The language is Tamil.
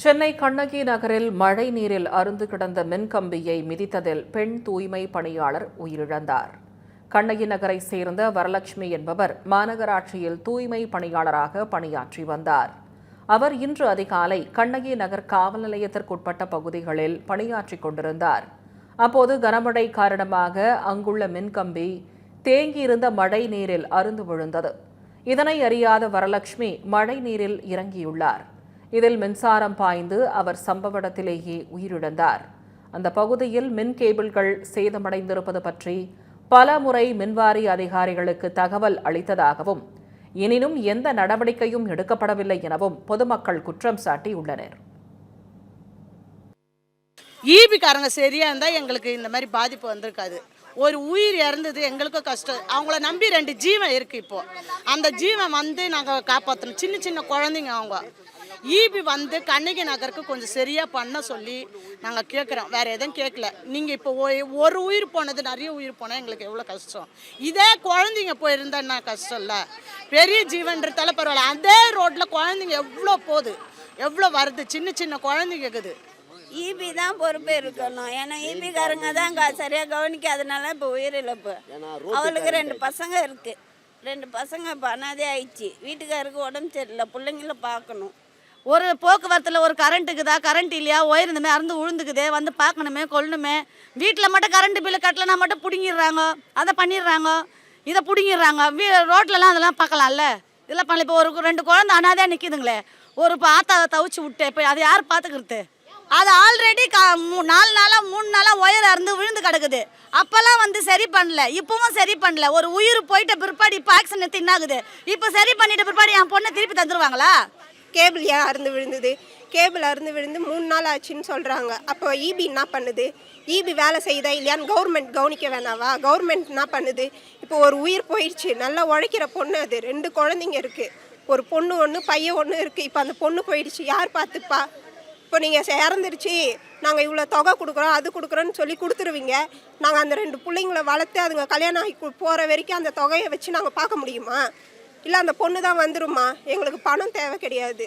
சென்னை கண்ணகி நகரில் மழை நீரில் அறுந்து கிடந்த மின்கம்பியை மிதித்ததில் பெண் தூய்மை பணியாளர் உயிரிழந்தார். கண்ணகி நகரை சேர்ந்த வரலட்சுமி என்பவர் மாநகராட்சியில் தூய்மை பணியாளராக பணியாற்றி வந்தார். அவர் இன்று அதிகாலை கண்ணகி நகர் காவல் நிலையத்திற்குட்பட்ட பகுதிகளில் பணியாற்றிக் கொண்டிருந்தார். அப்போது கனமழை காரணமாக அங்குள்ள மின்கம்பி தேங்கியிருந்த மழை நீரில் அறுந்து விழுந்தது. இதனை அறியாத வரலட்சுமி மழை நீரில் இறங்கியுள்ளார். இதில் மின்சாரம் பாய்ந்து அவர் சம்பவ இடத்திலேயே உயிரிழந்தார். அந்த பகுதியில் மின் கேபிள்கள் சேதமடைந்திருப்பது பற்றி பல முறை மின்வாரிய அதிகாரிகளுக்கு தகவல் அளித்ததாகவும் எனினும் எந்த நடவடிக்கையும் எடுக்கப்படவில்லை எனவும் பொதுமக்கள் குற்றம் சாட்டியுள்ளனர். ஈபிக்காரங்க சரியா இருந்தால் எங்களுக்கு இந்த மாதிரி பாதிப்பு வந்திருக்காது. ஒரு உயிர் இறந்தது எங்களுக்கும் கஷ்டம். அவங்கள நம்பி 2 ஜீவன் இருக்குது. இப்போது அந்த ஜீவன் வந்து நாங்கள் காப்பாற்றணும். சின்ன சின்ன குழந்தைங்க அவங்க. ஈபி வந்து கண்ணகி நகருக்கு கொஞ்சம் சரியாக பண்ண சொல்லி நாங்கள் கேட்குறோம். வேறு எதுவும் கேட்கல. நீங்கள் இப்போ ஒரு உயிர் போனது நிறைய உயிர் போனால் எங்களுக்கு எவ்வளோ கஷ்டம். இதே குழந்தைங்க போயிருந்தா என்ன கஷ்டம் இல்லை. பெரிய ஜீவன்றதால பரவாயில்ல. அதே ரோட்டில் குழந்தைங்க எவ்வளோ போகுது, எவ்வளோ வருது. சின்ன சின்ன குழந்தைங்க இருக்குது. ஈபி தான் பொறுப்பு இருக்கணும். ஏன்னா ஈபிக்காரங்க தான் சரியாக கவனிக்காதனால இப்போ உயிரிழப்பு. அவளுக்கு 2 பசங்க இருக்குது. 2 பசங்க இப்போ அனாதே ஆயிடுச்சு. வீட்டுக்காருக்கு உடம்பு சரியில்லை. பிள்ளைங்கள பார்க்கணும். ஒரு போக்குவரத்தில் ஒரு கரண்ட் இருக்குதா, கரண்ட் இல்லையா, ஒயர் இந்த மாதிரி அறுந்து விழுந்துக்குதே, வந்து பார்க்கணுமே கொள்ளணுமே. வீட்டில் மட்டும் கரண்ட் பில்லு கட்டலைன்னா மட்டும் பிடுங்கிடுறாங்க. அதை பண்ணிடுறாங்க, இதை பிடுங்கிடுறாங்க. ரோட்லலாம் அதெல்லாம் பார்க்கலாம்ல. இதெல்லாம் பண்ணல. இப்போ ஒரு 2 குழந்தை அனாதையாக நிற்கிதுங்களே. ஒரு ஆத்தாவை தவிச்சு விட்டு இப்போ அதை யார் பார்த்துக்கிறது? அது ஆல்ரெடி 4 நாளாக 3 நாளாக ஒயர் அறுந்து விழுந்து கிடக்குது. அப்போல்லாம் வந்து சரி பண்ணல, இப்பவும் சரி பண்ணல. ஒரு உயிர் போயிட்ட பிற்பாடு இப்போ ஆக்சிடென்ட் எடுத்து என்னாகுது? இப்போ சரி பண்ணிட்ட பிற்பாடு என் பொண்ணை திருப்பி தந்துடுவாங்களா? கேபிள் ஏன் அறுந்து விழுந்தது? கேபிள் அறுந்து விழுந்து 3 நாள் ஆச்சுன்னு சொல்கிறாங்க. அப்போ ஈபி என்ன பண்ணுது? ஈபி வேலை செய்யுதா இல்லையான்னு கவர்மெண்ட் கவனிக்க வேணாவா? கவர்மெண்ட் என்ன பண்ணுது? இப்போ ஒரு உயிர் போயிடுச்சு. நல்லா உழைக்கிற பொண்ணு அது. 2 குழந்தைங்க இருக்குது. ஒரு பொண்ணு 1 பையன் 1 இருக்குது. இப்போ அந்த பொண்ணு போயிடுச்சு. யார் பார்த்துப்பா? இப்போ நீங்கள் இறந்துருச்சு, நாங்கள் இவ்வளோ தொகை கொடுக்குறோம், அது கொடுக்குறோன்னு சொல்லி கொடுத்துருவீங்க. நாங்கள் அந்த 2 பிள்ளைங்களை வளர்த்து அதுங்க கல்யாணம் ஆகி போகிற வரைக்கும் அந்த தொகையை வச்சு நாங்கள் பார்க்க முடியுமா? இல்லை அந்த பொண்ணு தான் வந்துருமா? எங்களுக்கு பணம் தேவை கிடையாது.